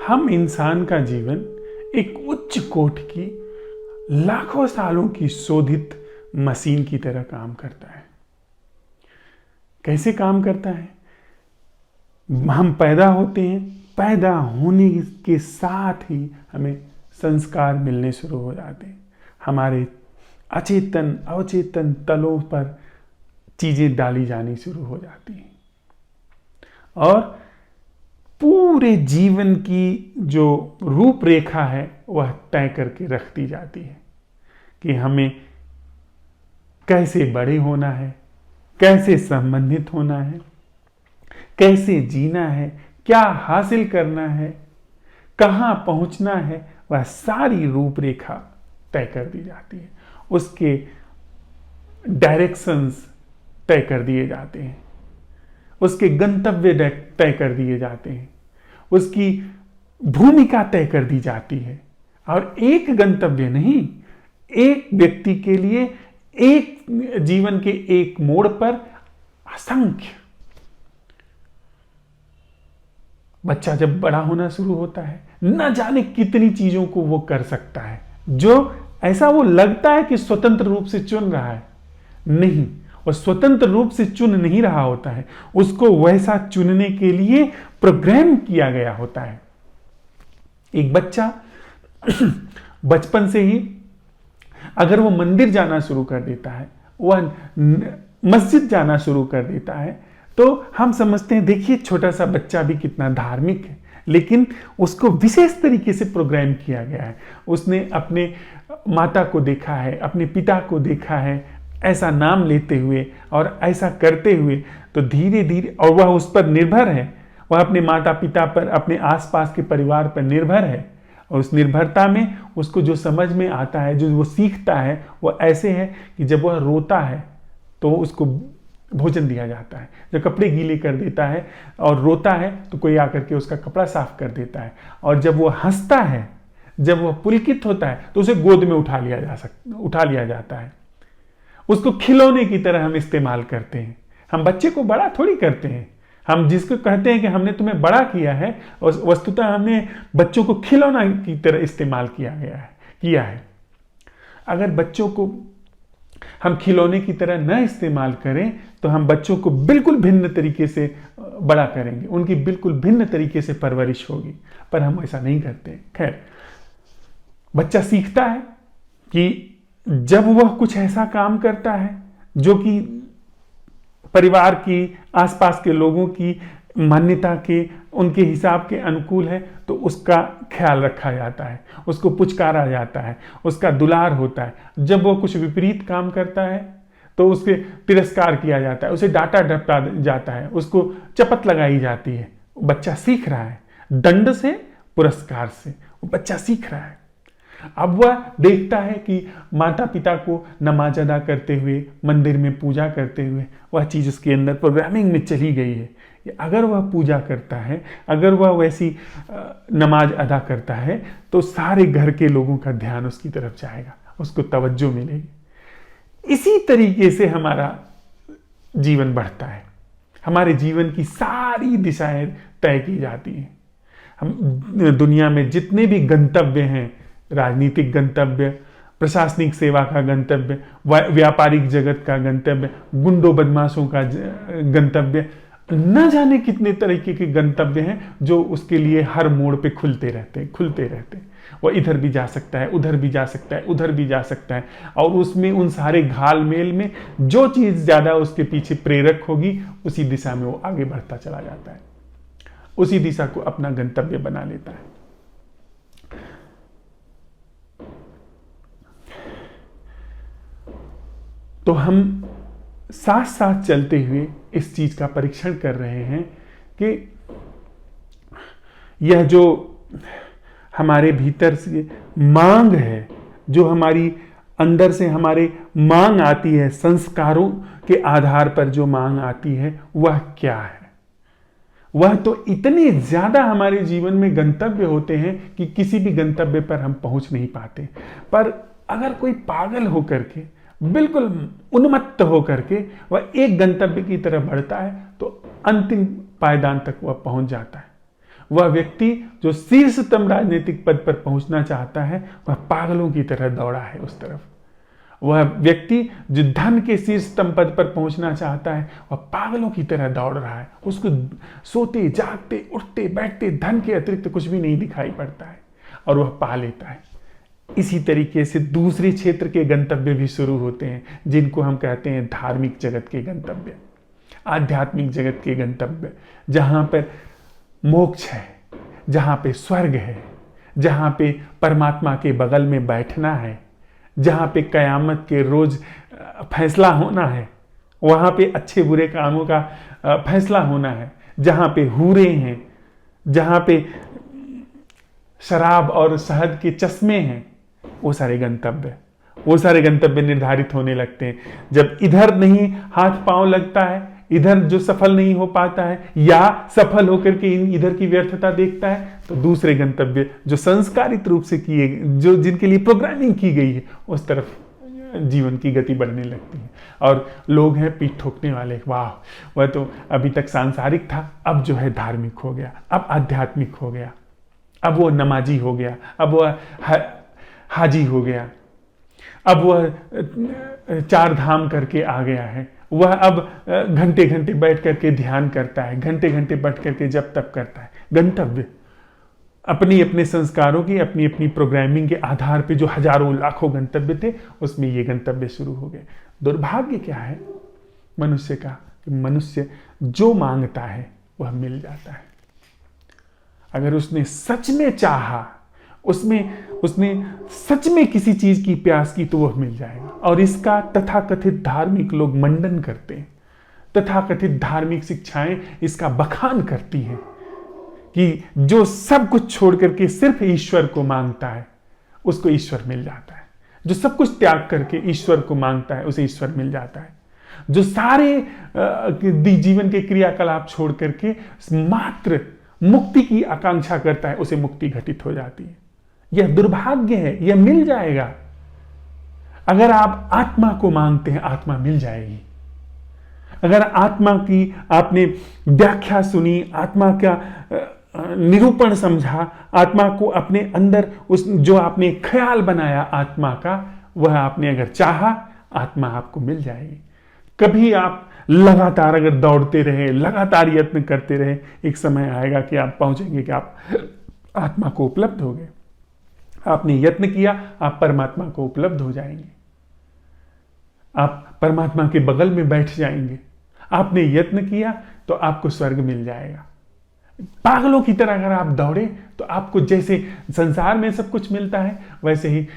हम इंसान का जीवन एक उच्च कोटि की लाखों सालों की शोधित मशीन की तरह काम करता है। कैसे काम करता है? हम पैदा होते हैं, पैदा होने के साथ ही हमें संस्कार मिलने शुरू हो जाते हैं। हमारे अचेतन अवचेतन तलों पर चीजें डाली जानी शुरू हो जाती हैं और पूरे जीवन की जो रूपरेखा है वह तय करके रख दी जाती है कि हमें कैसे बड़े होना है, कैसे संबंधित होना है, कैसे जीना है, क्या हासिल करना है, कहाँ पहुंचना है, वह सारी रूपरेखा तय कर दी जाती है। उसके डायरेक्शंस तय कर दिए जाते हैं, उसके गंतव्य तय कर दिए जाते हैं, उसकी भूमिका तय कर दी जाती है। और एक गंतव्य नहीं, एक व्यक्ति के लिए एक जीवन के एक मोड़ पर असंख्य। बच्चा जब बड़ा होना शुरू होता है, न जाने कितनी चीजों को वो कर सकता है जो ऐसा वो लगता है कि स्वतंत्र रूप से चुन रहा है। नहीं, वो स्वतंत्र रूप से चुन नहीं रहा होता है, उसको वैसा चुनने के लिए प्रोग्राम किया गया होता है। एक बच्चा बचपन से ही अगर वो मंदिर जाना शुरू कर देता है, वह मस्जिद जाना शुरू कर देता है, तो हम समझते हैं देखिए छोटा सा बच्चा भी कितना धार्मिक है। लेकिन उसको विशेष तरीके से प्रोग्राम किया गया है। उसने अपने माता को देखा है, अपने पिता को देखा है ऐसा नाम लेते हुए और ऐसा करते हुए, तो धीरे धीरे, और वह उस पर निर्भर है, वह अपने माता पिता पर, अपने आसपास के परिवार पर निर्भर है। और उस निर्भरता में उसको जो समझ में आता है, जो वो सीखता है, वो ऐसे है कि जब वह रोता है तो उसको भोजन दिया जाता है, जब कपड़े गीले कर देता है और रोता है तो कोई आकर के उसका कपड़ा साफ कर देता है, और जब वो हंसता है, जब वह पुलकित होता है तो उसे गोद में उठा लिया जाता है। उसको खिलौने की तरह हम इस्तेमाल करते हैं। हम बच्चे को बड़ा थोड़ी करते हैं। हम जिसको कहते हैं कि हमने तुम्हें बड़ा किया है, और वस्तुतः हमने बच्चों को खिलौना की तरह इस्तेमाल किया है। अगर बच्चों को हम खिलौने की तरह न इस्तेमाल करें तो हम बच्चों को बिल्कुल भिन्न तरीके से बड़ा करेंगे, उनकी बिल्कुल भिन्न तरीके से परवरिश होगी, पर हम ऐसा नहीं करते। खैर, बच्चा सीखता है कि जब वह कुछ ऐसा काम करता है जो कि परिवार की, आसपास के लोगों की मान्यता के, उनके हिसाब के अनुकूल है, तो उसका ख्याल रखा जाता है, उसको पुचकारा जाता है, उसका दुलार होता है। जब वो कुछ विपरीत काम करता है तो उसके तिरस्कार किया जाता है, उसे डांटा डपटा जाता है, उसको चपत लगाई जाती है। बच्चा सीख रहा है, दंड से, पुरस्कार से वो बच्चा सीख रहा है। अब वह देखता है कि माता पिता को नमाज अदा करते हुए, मंदिर में पूजा करते हुए, वह चीज़ उसके अंदर प्रोग्रामिंग में चली गई है। अगर वह पूजा करता है, अगर वह वैसी नमाज अदा करता है, तो सारे घर के लोगों का ध्यान उसकी तरफ जाएगा, उसको तवज्जो मिलेगी। इसी तरीके से हमारा जीवन बढ़ता है। हमारे जीवन की सारी दिशाएं तय की जाती हैं। हम दुनिया में जितने भी गंतव्य हैं, राजनीतिक गंतव्य, प्रशासनिक सेवा का गंतव्य, व्यापारिक जगत का गंतव्य, गुंडों बदमाशों का गंतव्य, न जाने कितने तरीके के गंतव्य हैं जो उसके लिए हर मोड़ पे खुलते रहते हैं। वो इधर भी जा सकता है, उधर भी जा सकता है, उधर भी जा सकता है, और उसमें उन सारे घालमेल में जो चीज ज्यादा उसके पीछे प्रेरक होगी, उसी दिशा में वो आगे बढ़ता चला जाता है, उसी दिशा को अपना गंतव्य बना लेता है। तो हम साथ साथ चलते हुए इस चीज का परीक्षण कर रहे हैं कि यह जो हमारे भीतर से मांग है, जो हमारी अंदर से हमारे मांग आती है, संस्कारों के आधार पर जो मांग आती है, वह क्या है? वह तो इतने ज्यादा हमारे जीवन में गंतव्य होते हैं कि किसी भी गंतव्य पर हम पहुंच नहीं पाते। पर अगर कोई पागल होकर के, बिल्कुल उन्मत्त होकर के वह एक गंतव्य की तरफ बढ़ता है, तो अंतिम पायदान तक वह पहुंच जाता है। वह व्यक्ति जो शीर्षतम राजनीतिक पद पर पहुंचना चाहता है, वह पागलों की तरह दौड़ा है उस तरफ। वह व्यक्ति जो धन के शीर्षतम पद पर पहुंचना चाहता है, वह पागलों की तरह दौड़ रहा है। उसको सोते जागते उठते बैठते धन के अतिरिक्त कुछ भी नहीं दिखाई पड़ता है और वह पा लेता है। इसी तरीके से दूसरे क्षेत्र के गंतव्य भी शुरू होते हैं, जिनको हम कहते हैं धार्मिक जगत के गंतव्य, आध्यात्मिक जगत के गंतव्य, जहां पर मोक्ष है, जहां पे स्वर्ग है, जहां पे परमात्मा के बगल में बैठना है, जहां पे कयामत के रोज फैसला होना है, वहां पे अच्छे बुरे कामों का फैसला होना है, जहां पे हूरे हैं, जहां पे शराब और शहद के चश्मे हैं, वो सारे गंतव्य निर्धारित होने लगते हैं। जब इधर नहीं हाथ पांव लगता है, इधर जो सफल नहीं हो पाता है या सफल होकर के इधर की व्यर्थता देखता है, तो दूसरे गंतव्य जो संस्कारित रूप से किए, जो जिनके लिए प्रोग्रामिंग की गई है, उस तरफ जीवन की गति बढ़ने लगती है। और लोग हैं पीठ ठोकने वाले, वाह वह तो अभी तक सांसारिक था, अब जो है धार्मिक हो गया, अब आध्यात्मिक हो गया, अब वो नमाजी हो गया, अब वह हाजी हो गया, अब वह 4 धाम करके आ गया है, वह अब घंटे घंटे बैठ करके ध्यान करता है, घंटे घंटे बैठ करके जप तप करता है। गंतव्य अपनी अपने संस्कारों की अपनी अपनी प्रोग्रामिंग के आधार पे जो हजारों लाखों गंतव्य थे, उसमें ये गंतव्य शुरू हो गए। दुर्भाग्य क्या है मनुष्य का, कि मनुष्य जो मांगता है वह मिल जाता है। अगर उसने सच में चाहा, उसने सच में किसी चीज की प्यास की, तो वह मिल जाएगा। और इसका तथाकथित धार्मिक लोग मंडन करते हैं, तथाकथित धार्मिक शिक्षाएं इसका बखान करती हैं कि जो सब कुछ छोड़ करके सिर्फ ईश्वर को मांगता है, उसको ईश्वर मिल जाता है। जो सब कुछ त्याग करके ईश्वर को मांगता है, उसे ईश्वर मिल जाता है। जो सारे जीवन के क्रियाकलाप छोड़ करके मात्र मुक्ति की आकांक्षा करता है, उसे मुक्ति घटित हो जाती है। यह दुर्भाग्य है, यह मिल जाएगा। अगर आप आत्मा को मांगते हैं, आत्मा मिल जाएगी। अगर आत्मा की आपने व्याख्या सुनी, आत्मा का निरूपण समझा, आत्मा को अपने अंदर उस जो आपने ख्याल बनाया आत्मा का, वह आपने अगर चाहा, आत्मा आपको मिल जाएगी। कभी आप लगातार अगर दौड़ते रहे, लगातार यत्न करते रहे, एक समय आएगा कि आप पहुंचेंगे कि आप आत्मा को उपलब्ध हो गए। आपने यत्न किया, आप परमात्मा को उपलब्ध हो जाएंगे, आप परमात्मा के बगल में बैठ जाएंगे। आपने यत्न किया तो आपको स्वर्ग मिल जाएगा। पागलों की तरह अगर आप दौड़े, तो आपको जैसे संसार में सब कुछ मिलता है, वैसे ही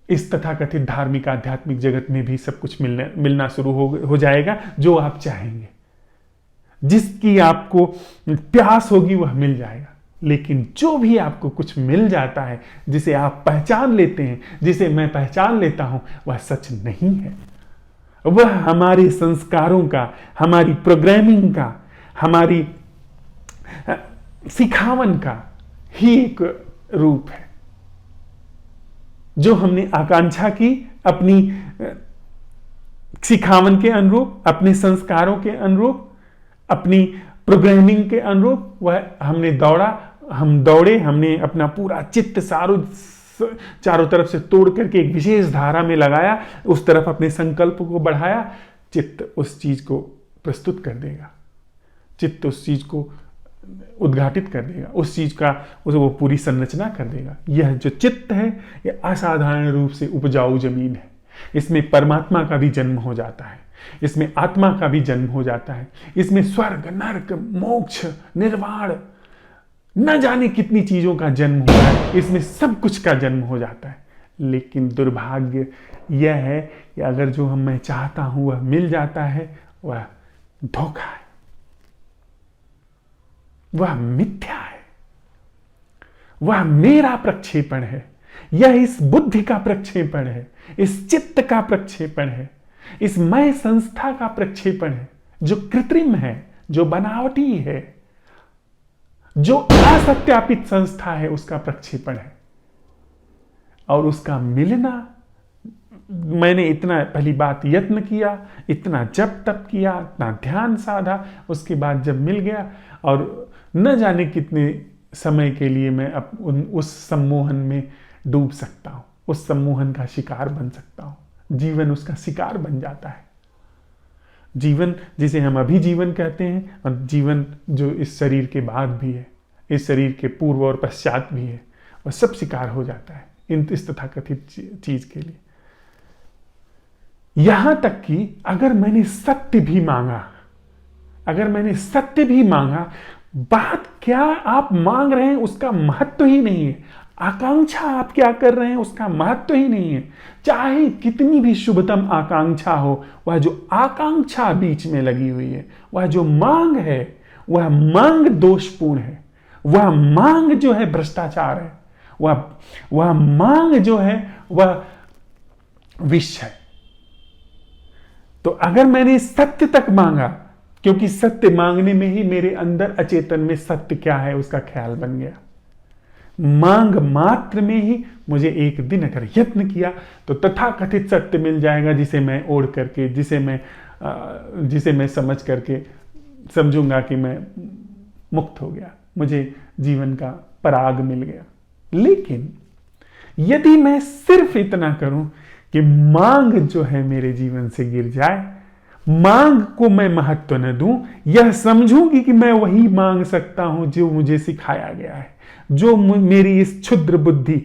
इस तथाकथित धार्मिक आध्यात्मिक जगत में भी सब कुछ मिलना शुरू हो जाएगा। जो आप चाहेंगे, जिसकी आपको प्यास होगी, वह मिल जाएगा। लेकिन जो भी आपको कुछ मिल जाता है, जिसे आप पहचान लेते हैं, जिसे मैं पहचान लेता हूं, वह सच नहीं है। वह हमारे संस्कारों का, हमारी प्रोग्रामिंग का, हमारी सिखावन का ही एक रूप है, जो हमने आकांक्षा की अपनी सिखावन के अनुरूप, अपने संस्कारों के अनुरूप, अपनी प्रोग्रामिंग के अनुरूप वह हमने दौड़े, हमने अपना पूरा चित्त चारों तरफ से तोड़ करके एक विशेष धारा में लगाया, उस तरफ अपने संकल्प को बढ़ाया। चित्त उस चीज को प्रस्तुत कर देगा, चित्त उस चीज को उद्घाटित कर देगा, उस चीज का वो पूरी संरचना कर देगा। यह जो चित्त है, यह असाधारण रूप से उपजाऊ जमीन है। इसमें परमात्मा का भी जन्म हो जाता है, इसमें आत्मा का भी जन्म हो जाता है, इसमें स्वर्ग, नरक, मोक्ष, निर्वाण, न जाने कितनी चीजों का जन्म होता है, इसमें सब कुछ का जन्म हो जाता है। लेकिन दुर्भाग्य यह है कि अगर जो मैं चाहता हूं वह मिल जाता है, वह धोखा है, वह मिथ्या है, वह मेरा प्रक्षेपण है, यह इस बुद्धि का प्रक्षेपण है, इस चित्त का प्रक्षेपण है, इस मैं संस्था का प्रक्षेपण है, जो कृत्रिम है, जो बनावटी है, जो असत्यापित संस्था है, उसका प्रक्षेपण है। और उसका मिलना मैंने इतना पहली बात यत्न किया, इतना जप तप किया, इतना ध्यान साधा, उसके बाद जब मिल गया और न जाने कितने समय के लिए मैं उस सम्मोहन में डूब सकता हूं, उस सम्मोहन का शिकार बन सकता हूं। जीवन उसका शिकार बन जाता है। जीवन जिसे हम अभी जीवन कहते हैं और जीवन जो इस शरीर के बाद भी है, इस शरीर के पूर्व और पश्चात भी है, वह सब शिकार हो जाता है इस तथाकथित चीज के लिए। यहां तक कि अगर मैंने सत्य भी मांगा, बात क्या आप मांग रहे हैं उसका महत्व ही नहीं है। आकांक्षा आप क्या कर रहे हैं उसका महत्व ही नहीं है। चाहे कितनी भी शुभतम आकांक्षा हो, वह जो आकांक्षा बीच में लगी हुई है, वह जो मांग है, वह मांग दोषपूर्ण है, वह मांग जो है भ्रष्टाचार है, वह मांग जो है वह विष है। तो अगर मैंने सत्य तक मांगा, क्योंकि सत्य मांगने में ही मेरे अंदर अचेतन में सत्य क्या है उसका ख्याल बन गया। मांग मात्र में ही मुझे एक दिन अगर यत्न किया तो तथाकथित सत्य मिल जाएगा, जिसे मैं ओढ़ करके, जिसे मैं समझ करके समझूंगा कि मैं मुक्त हो गया, मुझे जीवन का पराग मिल गया। लेकिन यदि मैं सिर्फ इतना करूं कि मांग जो है मेरे जीवन से गिर जाए, मांग को मैं महत्व न दूं, यह समझूंगी कि मैं वही मांग सकता हूं जो मुझे सिखाया गया है, जो मेरी इस क्षुद्र बुद्धि,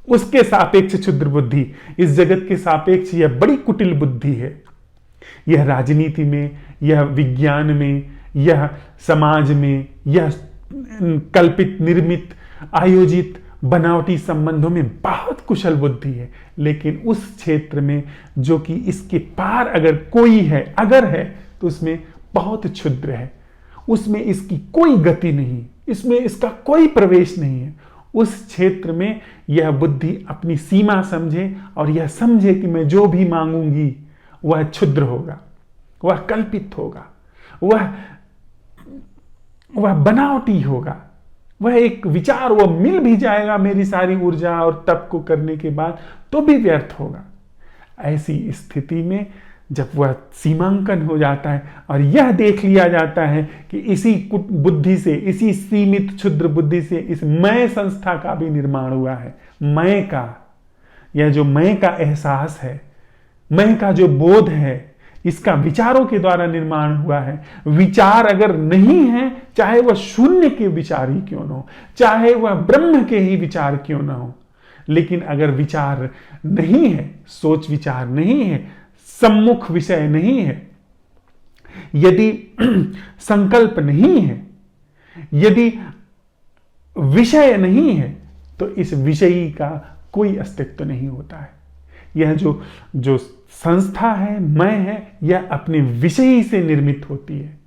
उसके सापेक्ष क्षुद्र बुद्धि, इस जगत के सापेक्ष यह बड़ी कुटिल बुद्धि है। यह राजनीति में, यह विज्ञान में, यह समाज में, यह कल्पित निर्मित आयोजित बनावटी संबंधों में बहुत कुशल बुद्धि है। लेकिन उस क्षेत्र में जो कि इसके पार अगर कोई है, अगर है, तो उसमें बहुत क्षुद्र है, उसमें इसकी कोई गति नहीं, इसमें इसका कोई प्रवेश नहीं है। उस क्षेत्र में यह बुद्धि अपनी सीमा समझे और यह समझे कि मैं जो भी मांगूंगी वह क्षुद्र होगा, वह कल्पित होगा, वह बनावटी होगा, वह एक विचार, वह मिल भी जाएगा मेरी सारी ऊर्जा और तप को करने के बाद तो भी व्यर्थ होगा। ऐसी स्थिति में जब वह सीमांकन हो जाता है और यह देख लिया जाता है कि इसी बुद्धि से, इसी सीमित क्षुद्र बुद्धि से इस मैं संस्था का भी निर्माण हुआ है, मैं का, यह जो मैं का एहसास है, मैं का जो बोध है, इसका विचारों के द्वारा निर्माण हुआ है। विचार अगर नहीं है, चाहे वह शून्य के विचार ही क्यों न हो, चाहे वह ब्रह्म के ही विचार क्यों न हो, लेकिन अगर विचार नहीं है, सोच विचार नहीं है, सम्मुख विषय नहीं है, यदि संकल्प नहीं है, यदि विषय नहीं है, तो इस विषयी का कोई अस्तित्व नहीं होता है। यह जो संस्था है, मैं है, यह अपने विषय से निर्मित होती है।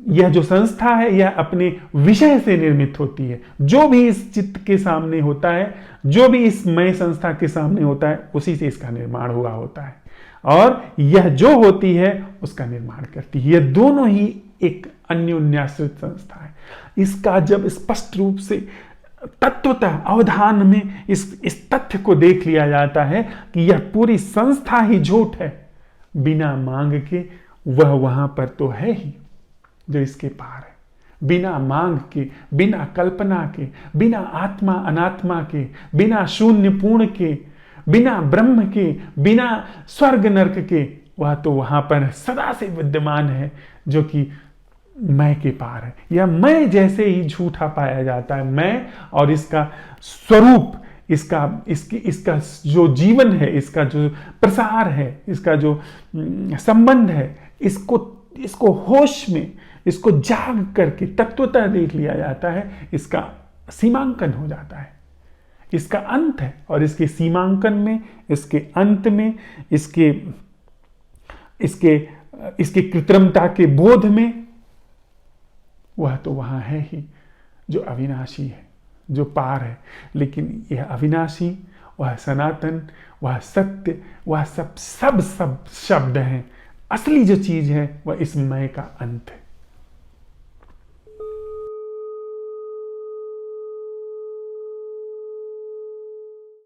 यह जो संस्था है, यह अपने विषय से निर्मित होती है। जो भी इस चित्त के सामने होता है, जो भी इस मैं संस्था के सामने होता है, उसी से इसका निर्माण हुआ होता है और यह जो होती है उसका निर्माण करती है। यह दोनों ही एक अन्योन्याश्रित संस्था है। इसका जब स्पष्ट रूप से तत्वतः अवधान में इस तथ्य को देख लिया जाता है कि यह पूरी संस्था ही झूठ है, बिना मांग के वह वहां पर तो है ही जो इसके पार है। बिना मांग के, बिना कल्पना के, बिना आत्मा अनात्मा के, बिना शून्य पूर्ण के, बिना ब्रह्म के, बिना स्वर्ग नरक के, वह तो वहां पर सदा से विद्यमान है, जो कि मैं के पार है। यह मैं जैसे ही झूठा पाया जाता है, मैं और इसका स्वरूप, इसका जो जीवन है, इसका जो प्रसार है, इसका जो संबंध है, इसको होश में, इसको जाग करके तत्वतः देख लिया जाता है। इसका सीमांकन हो जाता है, इसका अंत है, और इसके सीमांकन में, इसके अंत में, इसके कृत्रिमता के बोध में, वह तो वहां है ही जो अविनाशी है, जो पार है। लेकिन यह अविनाशी, वह सनातन, वह सत्य, वह सब शब्द हैं। असली जो चीज है वह इस मैं का अंत है।